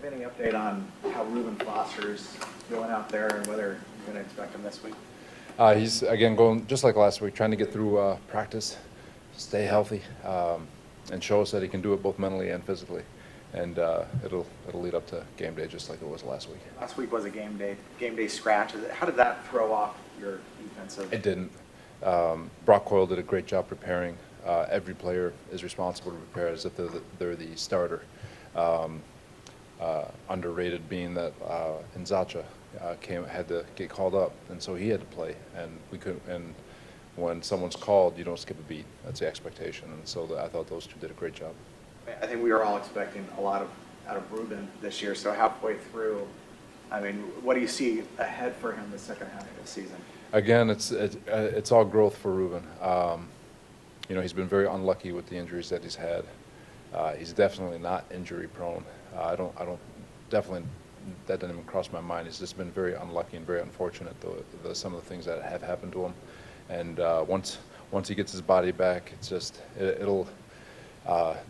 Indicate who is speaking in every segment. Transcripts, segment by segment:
Speaker 1: have any update on how Reuben Foster's going out there and whether you're going to expect him this week?
Speaker 2: He's, again, going just like last week, trying to get through practice, stay healthy, and show us that he can do it both mentally and physically. And it'll lead up to game day just like it was last week.
Speaker 1: Last week was a game day scratch. How did that throw off your defensive?
Speaker 2: It didn't. Brock Coyle did a great job preparing. Every player is responsible to prepare as if they're the starter. Underrated being that Nzacha had to get called up, and so he had to play, and we couldn't. And when someone's called, you don't skip a beat. That's the expectation, and so I thought those two did a great job.
Speaker 1: I think we were all expecting a lot out of Reuben this year. So halfway through, I mean, what do you see ahead for him the second half of the season?
Speaker 2: Again, it's all growth for Reuben. You know, he's been very unlucky with the injuries that he's had. He's definitely not injury prone. I don't definitely, that didn't even cross my mind. He's just been very unlucky and very unfortunate, some of the things that have happened to him. And once he gets his body back, it's just, the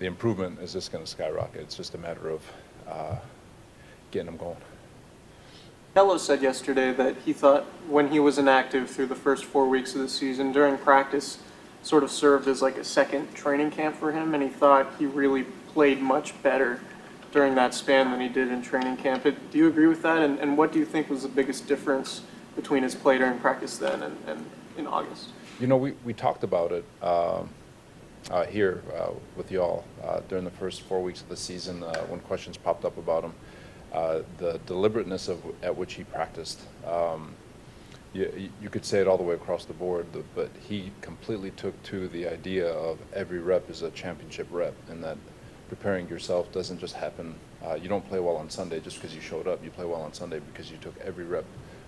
Speaker 2: improvement is just going to skyrocket. It's just a matter of getting him going.
Speaker 3: Hello said yesterday that he thought when he was inactive through the first 4 weeks of the season, during practice, sort of served as like a second training camp for him, and he thought he really played much better during that span than he did in training camp. Do you agree with that? And what do you think was the biggest difference between his play during practice then and in August?
Speaker 2: You know, we talked about it here with y'all during the first 4 weeks of the season when questions popped up about him. The deliberateness at which he practiced. You could say it all the way across the board, but he completely took to the idea of every rep is a championship rep, and that preparing yourself doesn't just happen. You don't play well on Sunday just because you showed up. You play well on Sunday because you took every rep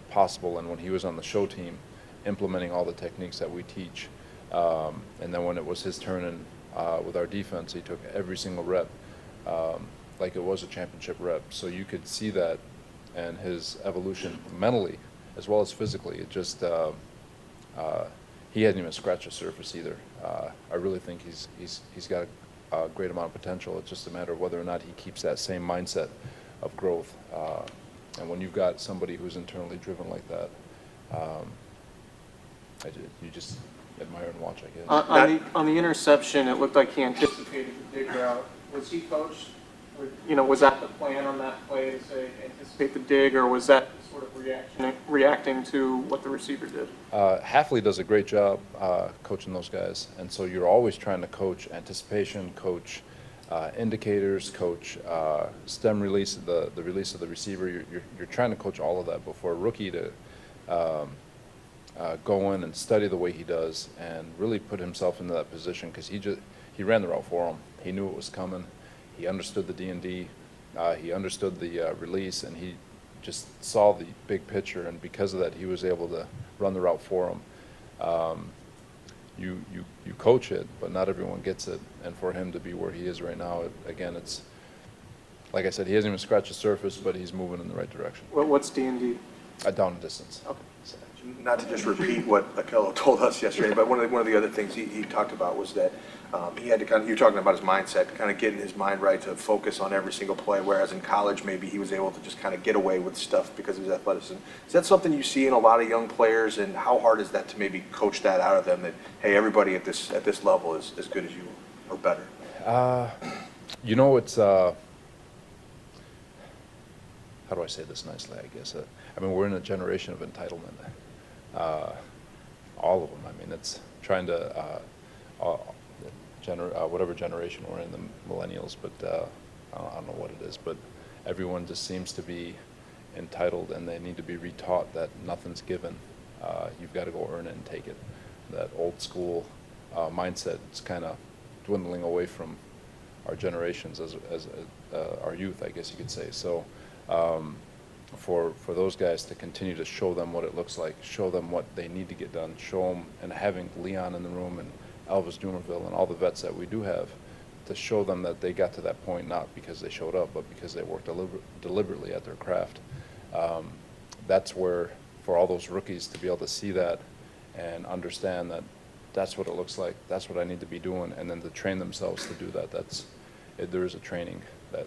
Speaker 2: possible. And when he was on the show team, implementing all the techniques that we teach, and then when it was his turn with our defense, he took every single rep like it was a championship rep. So you could see that, and his evolution mentally as well as physically. It just he hadn't even scratched the surface either. I really think he's got a great amount of potential. It's just a matter of whether or not he keeps that same mindset of growth. And when you've got somebody who's internally driven like that, you just admire and watch, I guess.
Speaker 3: On the interception, it looked like he anticipated the dig route. Was he coached? You know, was that the plan on that play to say anticipate the dig, or was that sort of reacting to what the receiver did?
Speaker 2: Hafley does a great job coaching those guys, and so you're always trying to coach anticipation, coach indicators, coach stem release, the release of the receiver. You're trying to coach all of that before a rookie to go in and study the way he does and really put himself into that position, because he ran the route for him. He knew it was coming. He understood the D&D. He understood the release, and he just saw the big picture, and because of that, he was able to run the route for him. You coach it, but not everyone gets it, and for him to be where he is right now, again, it's like I said, he hasn't even scratched the surface, but he's moving in the right direction.
Speaker 3: What's D&D?
Speaker 2: Down and distance.
Speaker 3: Okay.
Speaker 4: Not to just repeat what Akello told us yesterday, but one of the other things he talked about was that he had to kind of, you were talking about his mindset, kind of getting his mind right to focus on every single play, whereas in college maybe he was able to just kind of get away with stuff because of his athleticism. Is that something you see in a lot of young players, and how hard is that to maybe coach that out of them, that, hey, everybody at this level is as good as you or better?
Speaker 2: You know, it's how do I say this nicely, I guess? I mean, we're in a generation of entitlement. All of them. I mean, it's trying to whatever generation we're in, the millennials, but I don't know what it is, but everyone just seems to be entitled, and they need to be retaught that nothing's given. You've got to go earn it and take it. That old school mindset is kind of dwindling away from our generations as our youth, I guess you could say. So for those guys to continue to show them what it looks like, show them what they need to get done, show them, and having Leon in the room and Elvis Dumerville and all the vets that we do have, to show them that they got to that point not because they showed up, but because they worked deliberately at their craft. That's where, for all those rookies to be able to see that and understand that that's what it looks like, that's what I need to be doing, and then to train themselves to do that, there is a training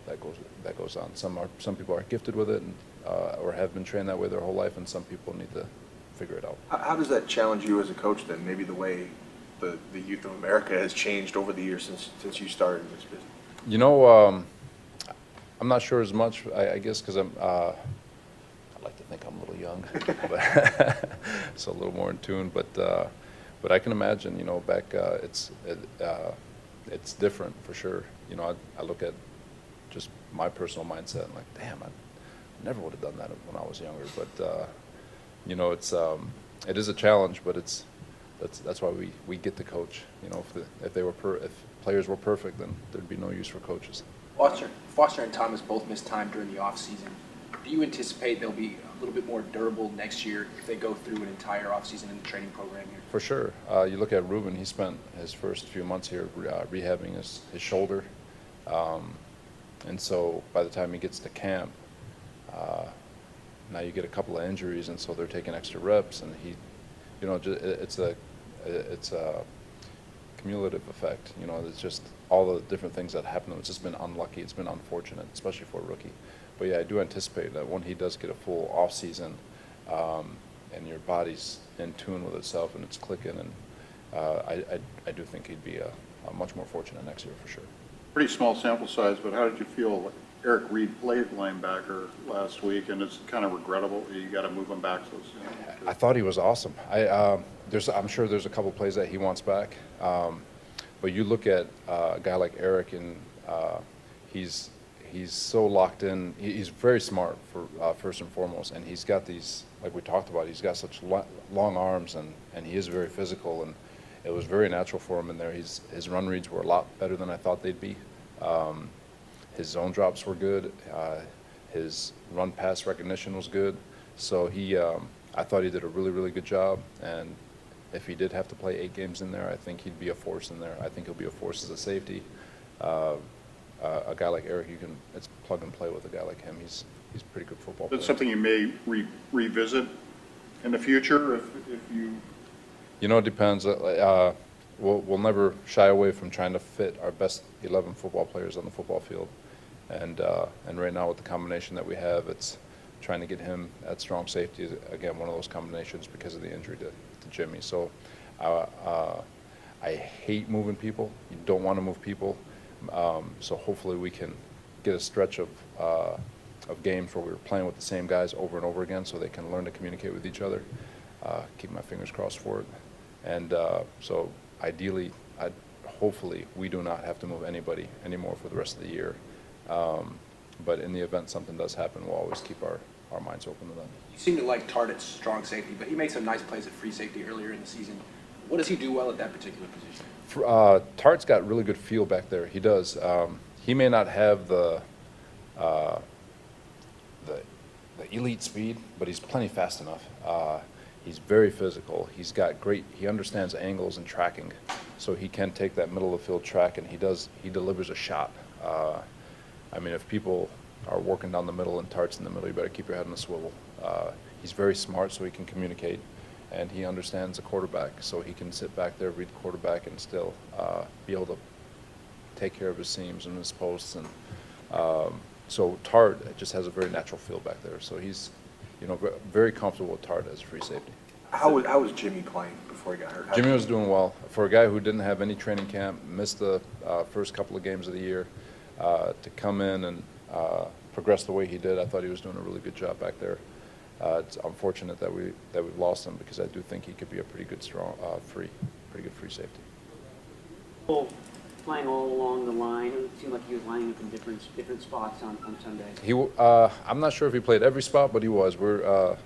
Speaker 2: that goes on. Some people are gifted with it, and, or have been trained that way their whole life, and some people need to figure it out.
Speaker 4: How does that challenge you as a coach then? Maybe the way the youth of America has changed over the years since you started in this business?
Speaker 2: You know, I'm not sure as much. I guess because I like to think I'm a little young, but so a little more in tune. But I can imagine, you know, back it's different for sure. You know, I look at just my personal mindset and like, damn, I never would have done that when I was younger. But you know, it is a challenge, but that's why we get to coach. You know, if players were perfect, then there'd be no use for coaches.
Speaker 5: Foster and Thomas both missed time during the offseason. Do you anticipate they'll be a little bit more durable next year if they go through an entire offseason in the training program here?
Speaker 2: For sure. You look at Ruben, he spent his first few months here rehabbing his shoulder. And so by the time he gets to camp, now you get a couple of injuries, and so they're taking extra reps, and you know, it's a cumulative effect. You know, it's just all the different things that happen. It's just been unlucky. It's been unfortunate, especially for a rookie. But yeah, I do anticipate that when he does get a full off season, and your body's in tune with itself and it's clicking, and I do think he'd be a much more fortunate next year for sure.
Speaker 6: Pretty small sample size, but how did you feel? Eric Reed played linebacker last week, and it's kind of regrettable you got to move him back so soon.
Speaker 2: I thought he was awesome. I'm sure there's a couple plays that he wants back, but you look at a guy like Eric, and he's so locked in. He's very smart for first and foremost, and he's got these, like we talked about, he's got such long arms, and he is very physical, and it was very natural for him in there. His run reads were a lot better than I thought they'd be. His zone drops were good. His run pass recognition was good. So I thought he did a really, really good job. And if he did have to play 8 games in there, I think he'd be a force in there. I think he'll be a force as a safety. A guy like Eric, it's plug and play with a guy like him. He's a pretty good football player.
Speaker 6: That's something you may revisit in the future if you.
Speaker 2: You know, it depends. We'll never shy away from trying to fit our best 11 football players on the football field. And right now with the combination that we have, it's trying to get him at strong safety. Again, one of those combinations because of the injury to Jimmy. So I hate moving people. You don't want to move people. So hopefully we can get a stretch of games where we're playing with the same guys over and over again so they can learn to communicate with each other. Keep my fingers crossed for it. And so ideally, hopefully we do not have to move anybody anymore for the rest of the year. But in the event something does happen, we'll always keep our minds open to that.
Speaker 5: You seem to like Tart at strong safety, but he made some nice plays at free safety earlier in the season. What does he do well at that particular position?
Speaker 2: Tart's got really good feel back there. He does. He may not have the elite speed, but he's plenty fast enough. He's very physical. He understands angles and tracking, so he can take that middle of the field track, and he delivers a shot. I mean, if people are working down the middle and Tart's in the middle, you better keep your head on a swivel. He's very smart, so he can communicate, and he understands the quarterback, so he can sit back there, read the quarterback, and still be able to take care of his seams and his posts. And so Tart just has a very natural feel back there. So he's, you know, very comfortable with Tart as a free safety.
Speaker 4: How was Jimmy playing before he got hurt?
Speaker 2: Jimmy was doing well. For a guy who didn't have any training camp, missed the first couple of games of the year, to come in and progress the way he did, I thought he was doing a really good job back there. It's unfortunate that we've lost him because I do think he could be a pretty good free safety.
Speaker 7: Well, playing all along the line, it seemed like he was lining up in different spots on Sunday.
Speaker 2: I'm not sure if he played every spot, but he was. We're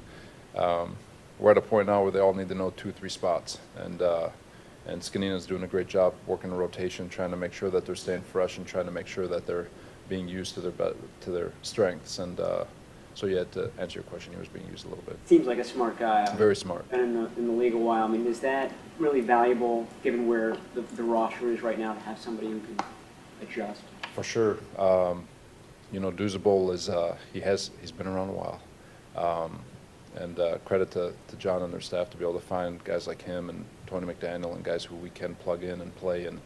Speaker 2: at a point now where they all need to know 2-3 spots, and Skanina's doing a great job working the rotation, trying to make sure that they're staying fresh and trying to make sure that they're being used to their strengths. And so yeah, to answer your question, he was being used a little bit.
Speaker 7: Seems like a smart guy.
Speaker 2: Very smart.
Speaker 7: Been in the league a while. I memean, is that really valuable given where the roster is right now to have somebody who can adjust?
Speaker 2: For sure. You know, Duzabol he's been around a while. And credit to John and their staff to be able to find guys like him and Tony McDaniel and guys who we can plug in and play. And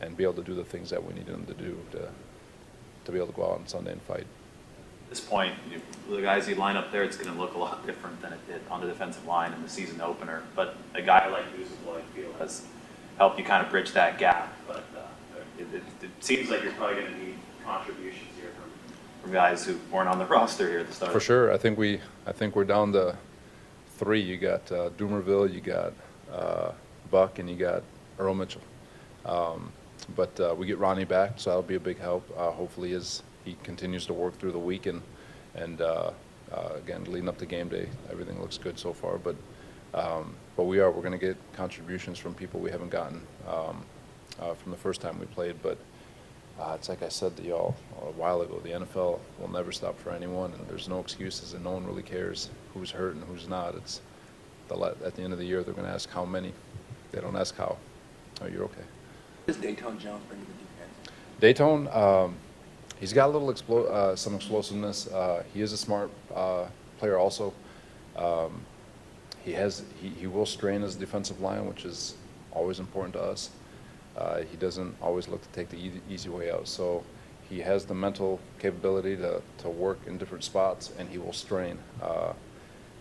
Speaker 2: and be able to do the things that we need them to do to be able to go out on Sunday and fight.
Speaker 8: At this point, the guys you line up there, it's going to look a lot different than it did on the defensive line in the season opener. But a guy like Usable, I feel, has helped you kind of bridge that gap. But it seems like you're probably going to need contributions here from guys who weren't on the roster here at the start.
Speaker 2: For sure, I think we're down to 3. You got Doomerville, you got Buck, and you got Earl Mitchell. But we get Ronnie back, so that'll be a big help. Hopefully, as he continues to work through the week and again, leading up to game day, everything looks good so far. But we're going to get contributions from people we haven't gotten from the first time we played. But it's like I said to y'all a while ago, the NFL will never stop for anyone, and there's no excuses, and no one really cares who's hurt and who's not. It's at the end of the year, they're going to ask how many. They don't ask how. Oh, you're okay.
Speaker 5: What does Dayton Jones bring to the defense?
Speaker 2: Dayton, he's got a little some explosiveness. He is a smart player also. He will strain his defensive line, which is always important to us. He doesn't always look to take the easy way out. So he has the mental capability to work in different spots, and he will strain,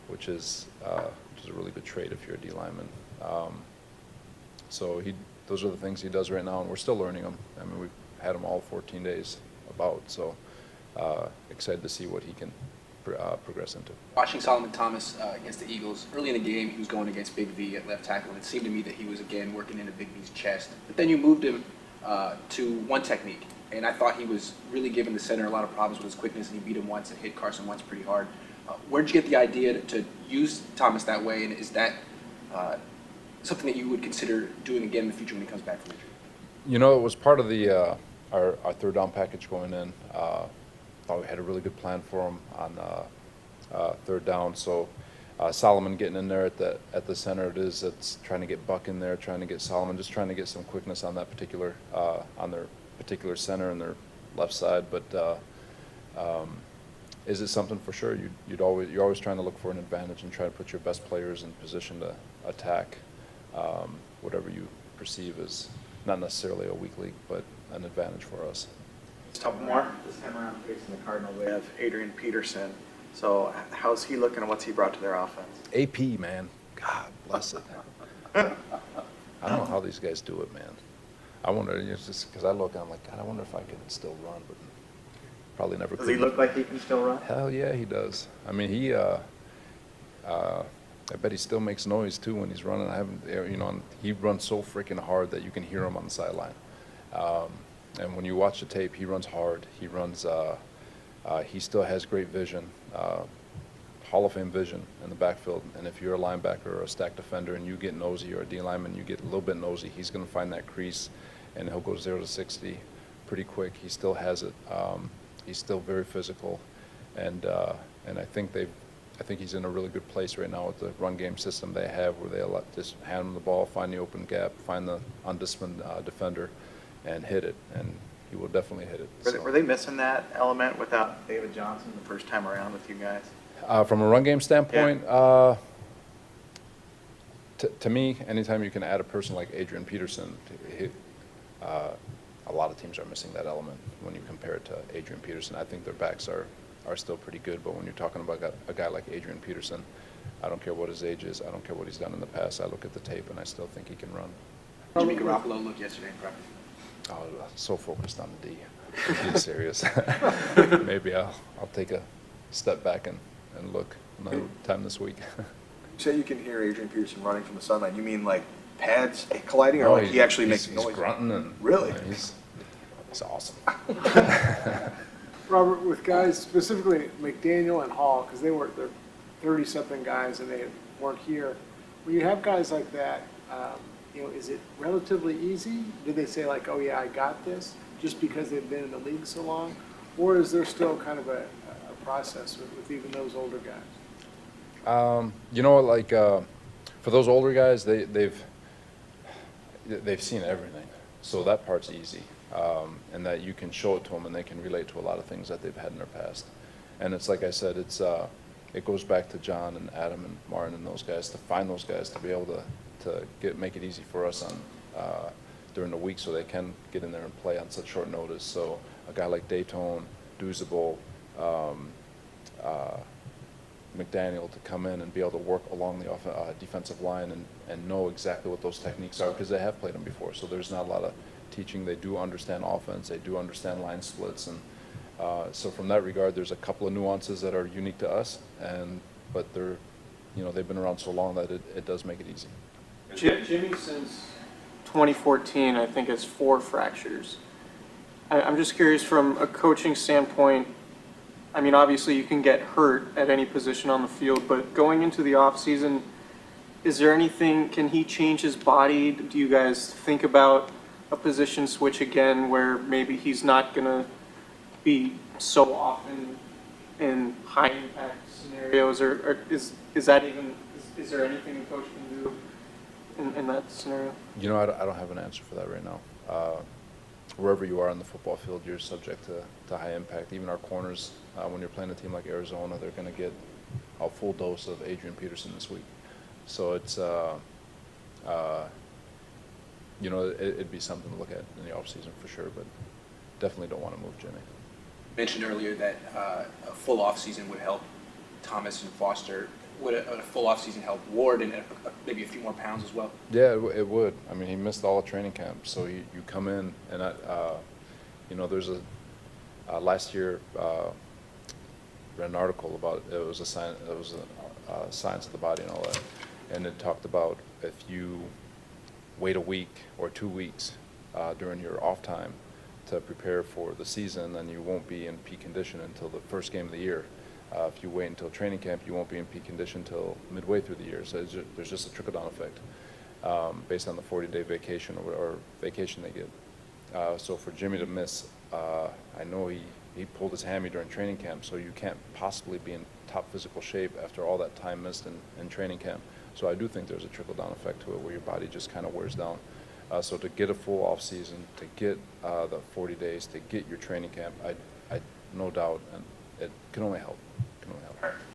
Speaker 2: which is a really good trait if you're a D lineman. So those are the things he does right now, and we're still learning them. I mean, we've had him all 14 days about, so excited to see what he can progress into.
Speaker 5: Watching Solomon Thomas against the Eagles, early in the game, he was going against Big V at left tackle, and it seemed to me that he was, again, working into Big V's chest. But then you moved him to one technique, and I thought he was really giving the center a lot of problems with his quickness, and he beat him once and hit Carson Wentz pretty hard. Where'd you get the idea to use Thomas that way, and is that something that you would consider doing again in the future when he comes back from injury?
Speaker 2: You know, it was part of the our third down package going in. Thought we had a really good plan for him on third down. So Solomon getting in there at the center, it's trying to get Buck in there, trying to get Solomon, just trying to get some quickness on that particular on their particular center and their left side. But is it something for sure? You're always trying to look for an advantage and try to put your best players in position to attack whatever you perceive as not necessarily a weak link, but an advantage for us.
Speaker 1: Just a couple more. This time around facing the Cardinals, we have Adrian Peterson. So how's he looking and what's he brought to their offense?
Speaker 2: AP, man. God bless it. I don't know how these guys do it, man. I wonder, it's just because I look and I'm like, God, I wonder if I could still run, but probably never could.
Speaker 1: Does he look like he can still run?
Speaker 2: Hell yeah, he does. I mean, I bet he still makes noise too when he's running. He runs so freaking hard that you can hear him on the sideline. And when you watch the tape, he runs hard. He runs. He still has great vision, Hall of Fame vision in the backfield. And if you're a linebacker or a stack defender and you get nosy, or a D lineman, you get a little bit nosy, he's going to find that crease, and he'll go 0 to 60 pretty quick. He still has it. He's still very physical, and I think he's in a really good place right now with the run game system they have, where they just hand him the ball, find the open gap, find the undisciplined defender, and hit it. And he will definitely hit it.
Speaker 1: Were they missing that element without David Johnson the first time around with you guys?
Speaker 2: From a run game standpoint, to me, anytime you can add a person like Adrian Peterson, a lot of teams are missing that element when you compare it to Adrian Peterson. I think their backs are still pretty good, but when you're talking about a guy like Adrian Peterson, I don't care what his age is, I don't care what he's done in the past, I look at the tape and I still think he can run.
Speaker 5: Jimmy Garoppolo looked yesterday in practice.
Speaker 2: Oh, so focused on the D. Being serious. Maybe I'll take a step back and look another time this week.
Speaker 4: You say you can hear Adrian Peterson running from the sideline. You mean like pads colliding, or
Speaker 2: No,
Speaker 4: like he actually makes
Speaker 2: he's
Speaker 4: noise?
Speaker 2: grunting and
Speaker 4: Really?
Speaker 2: He's awesome.
Speaker 9: Robert, with guys, specifically McDaniel and Hall, because they're 30-something guys and they weren't here. When you have guys like that, is it relatively easy? Do they say like, oh yeah, I got this, just because they've been in the league so long? Or is there still kind of a process with even those older guys?
Speaker 2: For those older guys, they've seen everything, so that part's easy. And that you can show it to them and they can relate to a lot of things that they've had in their past. And it's like I said, it goes back to John and Adam and Martin and those guys, to find those guys to be able to make it easy for us during the week so they can get in there and play on such short notice. So a guy like Dayton, Duzable, McDaniel to come in and be able to work along the defensive line and know exactly what those techniques are because they have played them before. So there's not a lot of teaching. They do understand offense. They do understand line splits. And so from that regard, there's a couple of nuances that are unique to us. But they're, they've been around so long that it does make it easy.
Speaker 3: Jimmy, since 2014, I think has 4 fractures. I'm just curious from a coaching standpoint. I mean, obviously you can get hurt at any position on the field, but going into the off season, is there anything, can he change his body? Do you guys think about a position switch again where maybe he's not going to be so often in high impact scenarios, or is that even, is there anything the coach can do in that scenario?
Speaker 2: I don't have an answer for that right now. Wherever you are on the football field, you're subject to high impact. Even our corners, when you're playing a team like Arizona, they're going to get a full dose of Adrian Peterson this week. So it's, it'd be something to look at in the offseason for sure, but definitely don't want to move Jimmy.
Speaker 5: Mentioned earlier that a full offseason would help Thomas and Foster. Would a full offseason help Ward and maybe a few more pounds as well?
Speaker 2: Yeah, it would. I mean, he missed all the training camp, so you come in and there's last year read an article about it was a science of the body and all that, and it talked about if you wait a week or 2 weeks during your off time to prepare for the season, then you won't be in peak condition until the first game of the year. If you wait until training camp, you won't be in peak condition until midway through the year. So there's just a trickle-down effect based on the 40-day vacation or vacation they get. So for Jimmy to miss, I know he pulled his hammy during training camp, so you can't possibly be in top physical shape after all that time missed in training camp. So I do think there's a trickle-down effect to it where your body just kind of wears down. So to get a full off-season, to get the 40 days, to get your training camp, I no doubt, and it can only help.